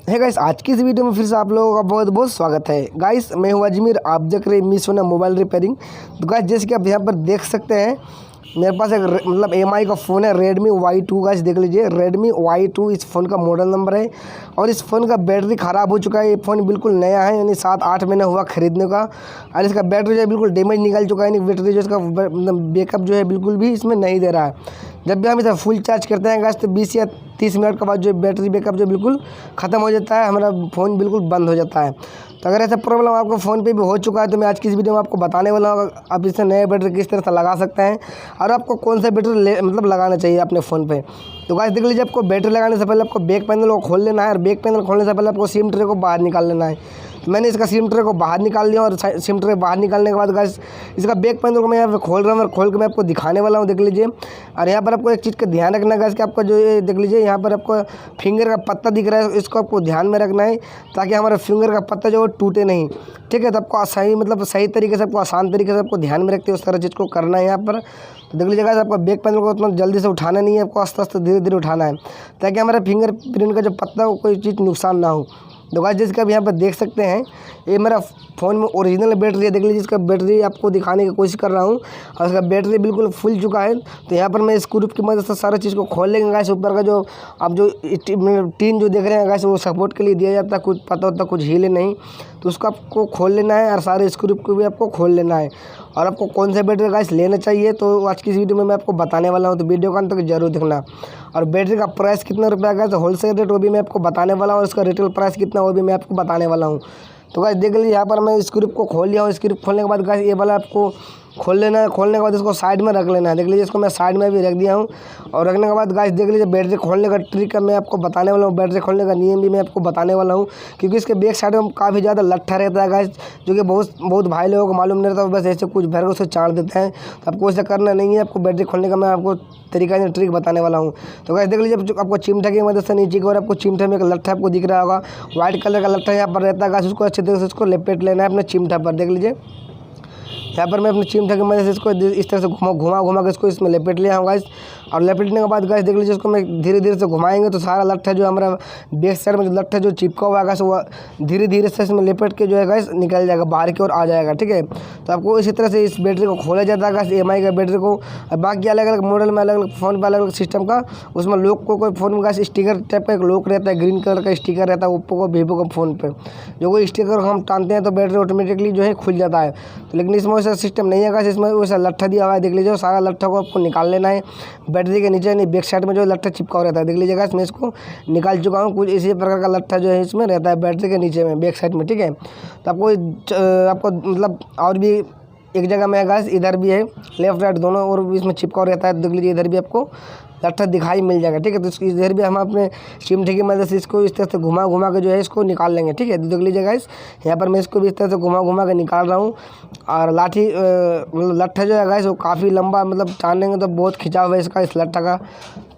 है गाइस, आज की इस वीडियो में फिर से आप लोगों का बहुत बहुत स्वागत है। गाइस मैं हूं अजमीर, आप देख रहे हैं मिसोना मोबाइल रिपेयरिंग। तो गाइस जैसे कि आप यहां पर देख सकते हैं, मेरे पास एक मतलब एमआई का फ़ोन है Redmi Y2। गाइस देख लीजिए, Redmi Y2 इस फ़ोन का मॉडल नंबर है। और इस फ़ोन का बैटरी ख़राब हो चुका है। ये फ़ोन बिल्कुल नया है, यानी 7-8 महीना हुआ ख़रीदने का। और इसका बैटरी जो है बिल्कुल डैमेज निकल चुका है, यानी बैटरी जो इसका बैकअप जो है बिल्कुल भी इसमें नहीं दे रहा है। जब भी हम इसे फुल चार्ज करते हैं गाइस, तो 20 या 30 मिनट के बाद जो बैटरी बैकअप जो बिल्कुल ख़त्म हो जाता है, हमारा फ़ोन बिल्कुल बंद हो जाता है। तो अगर ऐसा प्रॉब्लम आपको फ़ोन पे भी हो चुका है, तो मैं आज की इस वीडियो में आपको बताने वाला हूँ आप इससे नए बैटरी किस तरह से लगा सकते हैं और आपको कौन सा बैटरी मतलब लगाना चाहिए अपने फ़ोन पे। तो गाइस देख लीजिए, आपको बैटरी लगाने से पहले आपको बैक पैनल को खोल लेना है, और बैक पैनल खोलने से पहले आपको सिम ट्रे को बाहर निकाल लेना है। तो मैंने इसका सिम ट्रे को बाहर निकाल लिया, और सिम ट्रे बाहर निकालने के बाद गाइस इसका बैक पैनल को मैं यहाँ पे खोल रहा हूँ, और खोल के मैं आपको दिखाने वाला हूँ। देख लीजिए, और यहाँ पर आपको एक चीज़ का ध्यान रखना है गाइस कि आपका जो ये देख लीजिए, यहाँ पर आपको फिंगर का पत्ता दिख रहा है, इसको आपको ध्यान में रखना है ताकि हमारा फिंगर का पत्ता जो है टूटे नहीं। ठीक है, तो आपको सही तरीके से, आपको आसान तरीके से आपको ध्यान में रखते हुए उस तरह चीज़ को करना है यहाँ पर। तो देख लीजिए गाइस, आपको बैक पैनल को उतना जल्दी से उठाना नहीं है, आपको आस्ते आस्ते धीरे धीरे उठाना है ताकि हमारे फिंगर प्रिंट का जो पत्ता हो कोई चीज़ नुकसान ना हो। तो गाइस जैसे कि आप यहाँ पर देख सकते हैं, ये मेरा फ़ोन में ओरिजिनल बैटरी है। देख लीजिए, इसका बैटरी आपको दिखाने की कोशिश कर रहा हूँ, और इसका बैटरी बिल्कुल फुल चुका है। तो यहाँ पर मैं स्क्रू की मदद से सारी चीज़ को खोल लेंगे गाइस। ऊपर का जो आप जो टीन जो देख रहे हैं गाइस, वो सपोर्ट के लिए दिया जाता है, कुछ पता होता कुछ हिले नहीं, तो उसको आपको खोल लेना है, और सारे स्क्रू को भी आपको खोल लेना है। और आपको कौन सा बैटरी गाइस लेना चाहिए, तो आज की इस वीडियो में मैं आपको बताने वाला हूँ, तो वीडियो का अंत तक जरूर देखना। और बैटरी का प्राइस कितना रुपया का है, तो होलसेल रेट वो भी मैं आपको बताने वाला हूँ, और इसका रिटेल प्राइस कितना वो भी मैं आपको बताने वाला हूँ। तो गाइस देख लीजिए, यहाँ पर मैं स्क्रू को खोल लिया हूँ। स्क्रू खोलने के बाद गाइस ये वाला आपको खोल लेना है। खोलने के बाद इसको साइड में रख लेना है। देख लीजिए, इसको मैं साइड में भी रख दिया हूँ। और रखने के बाद गाइस देख लीजिए, बैटरी खोलने का ट्रिक मैं आपको बताने वाला हूँ, बैटरी खोलने का नियम भी मैं आपको बताने वाला हूँ, क्योंकि इसके बैक साइड में काफ़ी ज़्यादा लट्ठा रहता है गाइस, जो कि बहुत भाई लोगों को मालूम नहीं रहता, बस ऐसे कुछ भर के उसे चाड़ देते हैं। तो आपको ऐसा करना नहीं है, आपको बैटरी खोलने का मैं आपको तरीका या ट्रिक बताने वाला हूँ। तो गाइस देख लीजिए, आपको चिमटा की मदद से नीचे की ओर आपको चिमटे में एक लट्ठा आपको दिख रहा होगा, व्हाइट कलर का लट्ठा यहाँ पर रहता है गाइस, उसको अच्छे तरीके से उसको लपेट लेना है अपने चिमटा पर। देख लीजिए, यहाँ पर मैं अपने चिमटा की मदद से इसको इस तरह से घुमा के इसको इसमें लपेट लिया हूँ गाइस। और लपेटने के बाद गाइस देख लीजिए, इसको मैं धीरे धीरे से घुमाएंगे तो सारा लट्ठा जो हमारा बैक साइड में जो लट्ठा जो चिपका हुआ है गाइस, वो धीरे धीरे से इसमें लपेट के जो है गाइस निकल जाएगा, बाहर की ओर आ जाएगा। ठीक है, तो आपको इसी तरह से इस बैटरी को खोला जाता है गाइस, एमआई का बैटरी को। बाकी अलग अलग मॉडल में अलग अलग फ़ोन पर अलग अलग सिस्टम का उसमें लॉक को, कोई फ़ोन में गाइस स्टिकर टाइप का एक लॉक रहता है, ग्रीन कलर का स्टिकर रहता है ओप्पो को, वीवो का फ़ोन पर। जो कोई स्टिकर हम टानते हैं तो बैटरी ऑटोमेटिकली जो है खुल जाता है। तो लेकिन इसमें वैसा सिस्टम नहीं है, इसमें वैसा लट्ठा दिया हुआ है। देख लीजिए, सारा लट्ठा को आपको निकाल लेना है बैटरी के नीचे, नहीं बैक साइड में जो लट्ठा चिपका हुआ रहता है। देख लीजिए गाइस, मैं इसको निकाल चुका हूँ। कुछ इसी प्रकार का लट्ठा जो है इसमें रहता है बैटरी के नीचे में, बैक साइड में। ठीक है, तो आपको मतलब और भी एक जगह में गाइस, इधर भी है, लेफ्ट राइट दोनों और भी इसमें चिपका रहता है। देख लीजिए, इधर भी आपको लट्ठा दिखाई मिल जाएगा। ठीक है, तो इधर भी हम अपने चिमटे की मदद से इसको इस तरह से घुमा के जो है इसको निकाल लेंगे। ठीक है, तो देख लीजिए गाइस, यहाँ पर मैं इसको भी इस तरह से घुमा के निकाल रहा हूँ। और लाठी मतलब लट्ठा जो है गाइस, वो काफ़ी लंबा, मतलब टानेंगे तो बहुत खिंचाव है इसका, इस लट्ठा का।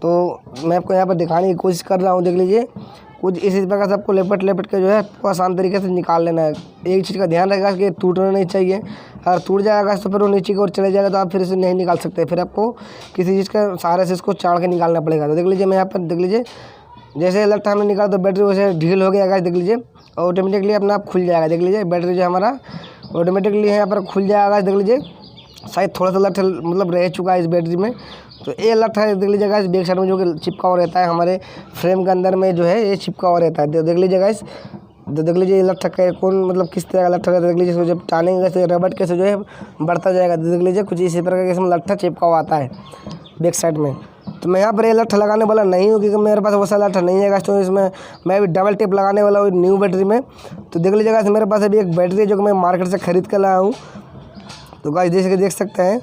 तो मैं आपको यहाँ पर दिखाने की कोशिश कर रहा हूँ। देख लीजिए, कुछ इसी प्रकार से आपको लपेट के जो है आपको आसान तरीके से निकाल लेना है। एक चीज़ का ध्यान रखेगा कि टूटना नहीं चाहिए, अगर टूट जाएगा तो फिर वो नीचे की ओर चले जाएगा, तो आप फिर इसे नहीं निकाल सकते, फिर आपको किसी चीज़ का सहारे से इसको चाड़ के निकालना पड़ेगा। तो देख लीजिए, मैं यहाँ पर देख लीजिए, जैसे लट्ठा हमने निकाला तो बैटरी वैसे ढील हो गया गाइस। देख लीजिए, ऑटोमेटिकली अपना आप खुल जाएगा। देख लीजिए, बैटरी जो हमारा ऑटोमेटिकली यहाँ पर खुल जाएगा। देख लीजिए, शायद थोड़ा सा लट्ठा मतलब रह चुका है इस बैटरी में। तो ये लट्ठा देख लीजिए गाइस, बैक साइड में जो कि चिपका हुआ रहता है, हमारे फ्रेम के अंदर में जो है ये चिपका हुआ रहता है। देख लीजिए गाइस, तो देख लीजिए ये लट्ठा कौन मतलब किस तरह का लट्ठा रहता है। देख लीजिए, इसको जब टानेंगे से रबड़ कैसे जो है बढ़ता जाएगा। देख लीजिए, कुछ इसी प्रकार के इसमें लट्ठा चिपका हुआ आता है बैक साइड में। तो मैं यहाँ पर ये लट्ठा लगाने वाला नहीं हूँ, क्योंकि मेरे पास वैसा लट्ठा नहीं है गाइस, तो इसमें मैं भी डबल टेप लगाने वाला हूँ न्यू बैटरी में। तो देख लीजिए गाइस, मेरे पास अभी एक बैटरी है जो कि मैं मार्केट से ख़रीद कर लाया हूँ। तो गाइस जैसे कि देख सकते हैं,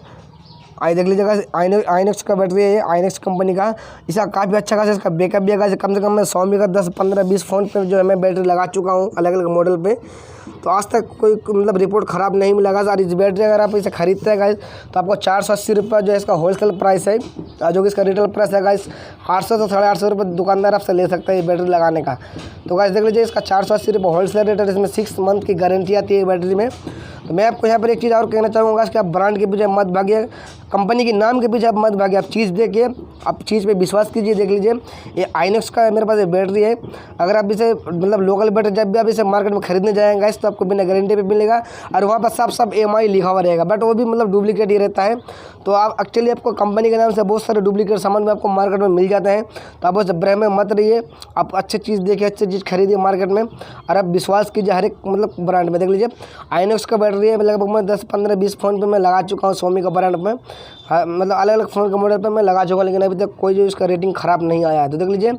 देख लीजिएगा, आइनॉक्स का बैटरी है, आइनॉक्स कंपनी का। इसका काफ़ी अच्छा खासा इसका बैकअप भी है। कम से कम मैं 100 का 10, 15, 20 फ़ोन पे जो है मैं बैटरी लगा चुका हूँ अलग अलग मॉडल पे। तो आज तक कोई मतलब रिपोर्ट ख़राब नहीं मिला गाइस। और इस बैटरी अगर आप इसे खरीदते हैं गाइस तो आपको 480 रुपये जो है इसका होलसेल प्राइस है, जो कि इसका रिटेल प्राइस है गाइस 800 से 850 रुपये दुकानदार आपसे ले सकते हैं ये बैटरी लगाने का। तो गाइस देख लीजिए इसका 480 रुपये होलसेल रेट है। इसमें 6 मंथ की गारंटी आती है बैटरी में। तो मैं आपको यहाँ पर एक चीज़ और कहना चाहूँगा कि आप ब्रांड के पीछे मत भागिए, कंपनी के नाम के पीछे आप मत भागिए। आप चीज़ देखिए, आप चीज़ पे विश्वास कीजिए। देख लीजिए ये आइनॉक्स का मेरे पास ये बैटरी है। अगर आप इसे मतलब लोकल बैटरी जब भी आप इसे मार्केट में खरीदने जाएंगे तो आपको बिना गारंटी पे मिलेगा और वहाँ पर सब EMI लिखा हुआ रहेगा, बट वो भी मतलब डुप्लीकेट ही रहता है। तो आप एक्चुअली आपको कंपनी के नाम से बहुत सारे डुप्लीकेट सामान भी आपको मार्केट में मिल जाते हैं। तो आप उस भ्रम में मत रहिए, आप अच्छी चीज़ देखिए, अच्छी चीज़ खरीदिए मार्केट में और आप विश्वास कीजिए हर एक मतलब ब्रांड में। देख लीजिए आइनॉक्स का बैटरी है, लगभग मैं 10, 15, 20 फ़ोन पे मैं लगा चुका हूँ सोमी का ब्रांड में। हाँ, मतलब अलग अलग फ़ोन के मॉडल पे मैं लगा चुका हूँ, लेकिन अभी तक कोई जो इसका रेटिंग ख़राब नहीं आया है। तो देख लीजिए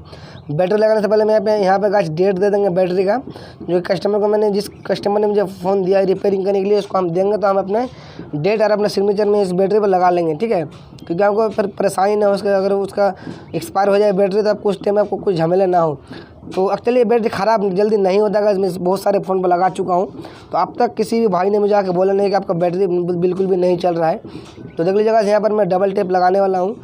बैटरी लगाने से पहले मैं यहाँ पे गाइस डेट दे देंगे बैटरी का, जो कस्टमर को मैंने जिस कस्टमर ने मुझे फ़ोन दिया है रिपेयरिंग करने के लिए उसको हम देंगे, तो हम अपने डेट और अपने सिग्नेचर में इस बैटरी पर लगा लेंगे, ठीक है। क्योंकि आपको फिर परेशानी ना हो, उसका अगर उसका एक्सपायर हो जाए बैटरी तो आपको उस टाइम आपको कुछ झमेला ना हो। तो एक्चुअली ये बैटरी ख़राब जल्दी नहीं होता है, मैं बहुत सारे फ़ोन पर लगा चुका हूँ। तो अब तक किसी भी भाई ने मुझे आके बोला नहीं कि आपका बैटरी बिल्कुल भी नहीं चल रहा है। तो देख लीजिएगा यहाँ पर मैं डबल टेप लगाने वाला हूँ।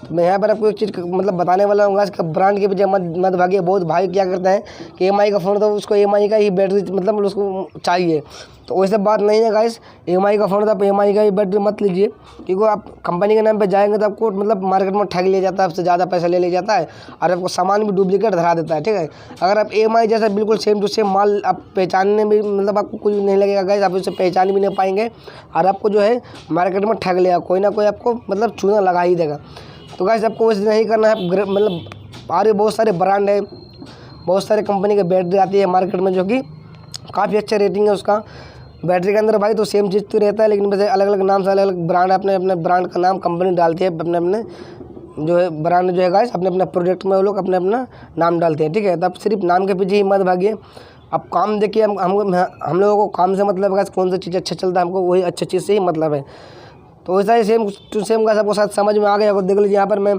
तो मैं यहाँ पर आपको एक चीज़ मतलब बताने वाला हूँ, इसका ब्रांड के पीछे मत भागिए। बहुत भाई क्या करते हैं कि EMI का फ़ोन तो उसको EMI का ही बैटरी मतलब उसको चाहिए, तो वैसे बात नहीं है गाइस। EMI का फ़ोन तो आप EMI का ही बैटरी मत लीजिए, क्योंकि आप कंपनी के नाम पे जाएंगे तो आपको मतलब मार्केट में ठग लिया जाता है, आपसे ज़्यादा पैसा ले लिया जाता है और आपको सामान भी डुप्लीकेट धरा देता है, ठीक है। अगर आप EMI जैसा बिल्कुल सेम टू सेम माल आप पहचानने में मतलब आपको कुछ नहीं लगेगा गाइस, आप उसे पहचान भी नहीं पाएंगे और आपको जो है मार्केट में ठग लेगा कोई ना कोई, आपको मतलब चूना लगा ही देगा। तो गाइस आपको वैसे नहीं करना है, मतलब और बहुत सारे ब्रांड है, बहुत सारे कंपनी के बैटरी आती है मार्केट में जो कि काफ़ी अच्छा रेटिंग है उसका बैटरी के अंदर भाई। तो सेम चीज़ तो रहता है, लेकिन वैसे अलग अलग नाम से अलग अलग ब्रांड अपने अपने ब्रांड का नाम कंपनी डालती है, अपने अपने जो है ब्रांड जो है गाइस अपने अपने प्रोडक्ट में वो लोग अपने अपना नाम डालते हैं, ठीक है। तो आप सिर्फ नाम के पीछे ही मत भागिए, आप काम देखिए। हम लोगों को काम से मतलब गाइस कौन सी चीज़ अच्छा चलता है हमको वही अच्छी चीज़ से ही मतलब है। तो वैसा ही सेम टू सेम गाइस आपको शायद समझ में आ गया। देख लीजिए यहाँ पर मैं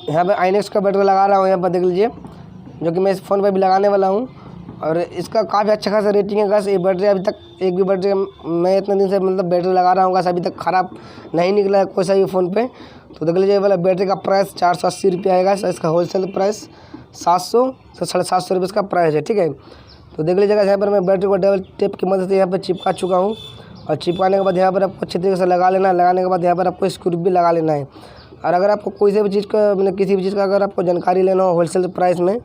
यहाँ पर आइनॉक्स का बैटरी लगा रहा हूँ, यहाँ पर देख लीजिए, जो कि मैं इस फ़ोन पर भी लगाने वाला हूँ और इसका काफ़ी अच्छा खासा रेटिंग है गाइस। ये बैटरी अभी तक एक भी बैटरी मैं इतने दिन से मतलब बैटरी लगा रहा हूँ गाइस, अभी तक ख़राब नहीं निकला है कोई सा भी फ़ोन पे। तो देख लीजिए वाला बैटरी का प्राइस 480 रुपये है गाइस, इसका होलसेल प्राइस 700 से 750 रुपये इसका प्राइस है, ठीक है। तो देख लीजिएगा यहाँ पर मैं बैटरी को डबल टेप की मदद से यहाँ पर चिपका चुका हूँ और चिपकाने के बाद यहाँ पर आपको अच्छी तरीके से लगा लेना है। लगाने के बाद यहाँ पर आपको स्क्रू भी लगा लेना है। और अगर आपको कोई से भी चीज़ का मतलब किसी भी चीज़ का अगर आपको जानकारी लेना हो होलसेल प्राइस में,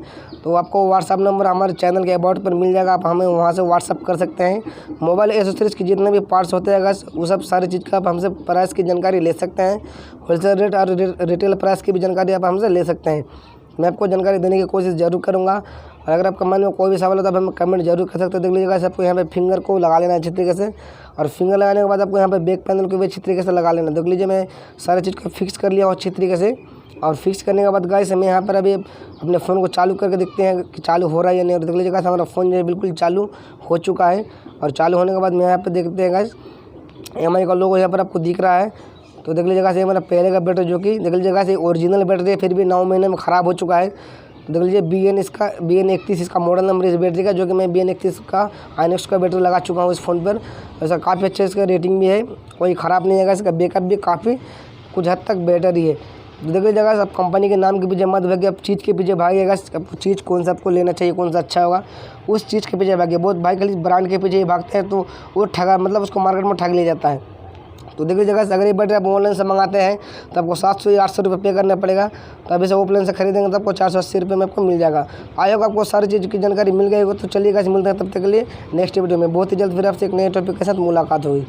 तो आपको व्हाट्सअप नंबर हमारे चैनल के अबाउट पर मिल जाएगा, आप हमें वहाँ से व्हाट्सअप कर सकते हैं। मोबाइल एसेसरीज़ के जितने भी पार्ट्स होते हैं गाइस वो सब सारी चीज़ का आप हमसे प्राइस की जानकारी ले सकते हैं। होलसेल रेट और रिटेल प्राइस की भी जानकारी आप हमसे ले सकते हैं। मैं आपको जानकारी देने की कोशिश ज़रूर करूँगा। और अगर आपका मन में कोई भी सवाल हो तो आप हमें कमेंट जरूर कर सकते हैं। देख लीजिएगा आपको यहाँ पे फिंगर को लगा लेना है अच्छी तरीके से, और फिंगर लगाने के बाद आपको यहाँ पे बैक पैनल को भी अच्छी तरीके से लगा लेना। देख लीजिए मैं सारी चीज़ को फिक्स कर लिया हूँ अच्छी तरीके से। और फिक्स करने के बाद गाइस हमें यहाँ पर अभी अपने फ़ोन को चालू करके देखते हैं कि चालू हो रहा है या नहीं। और देख लीजिएगा हमारा फ़ोन जो है बिल्कुल चालू हो चुका है। और चालू होने के बाद मैं यहाँ पर देखते हैं गाइस EMI का लोगो यहाँ पर आपको दिख रहा है। तो देख लीजिएगा से मेरा पहले का बैटरी जो कि देख लीजिएगा से ओरिजिनल बैटरी है, फिर भी 9 महीने में ख़राब हो चुका है। तो देख लीजिए BN31 इसका मॉडल नंबर इस बैटरी का, जो कि मैं BN31 का आइनॉक्स का बैटरी लगा चुका हूँ इस फ़ोन पर। ऐसा काफ़ी अच्छा इसका रेटिंग भी है, कोई ख़राब नहीं है। इसका बैकअप भी काफ़ी कुछ हद तक बेटर ही है। तो देख लीजिएगा आप कंपनी के नाम के पीछे मत भागिए, आप चीज़ के पीछे भागिएगा। आपको चीज़ कौन सा आपको लेना चाहिए, कौन सा अच्छा होगा उस चीज़ के पीछे भागिए। बहुत भाई खाली ब्रांड के पीछे ही भागते हैं तो वो ठगा मतलब उसको मार्केट में ठग लिया जाता है। तो देखिए जगह से अगर ये बैटरी आप ऑनलाइन से मंगाते हैं तो आपको 700 या 800 रुपये पे करना पड़ेगा। तो अभी से ऑफलाइन से खरीदेंगे तो आपको 480 रुपये में आपको मिल जाएगा। आई होप आपको सारी चीज़ की जानकारी मिल गई हो। तो चलिएगा मिलते हैं तब तक के लिए नेक्स्ट वीडियो में। बहुत ही जल्द फिर आपसे एक नए टॉपिक के साथ मुलाकात हुई।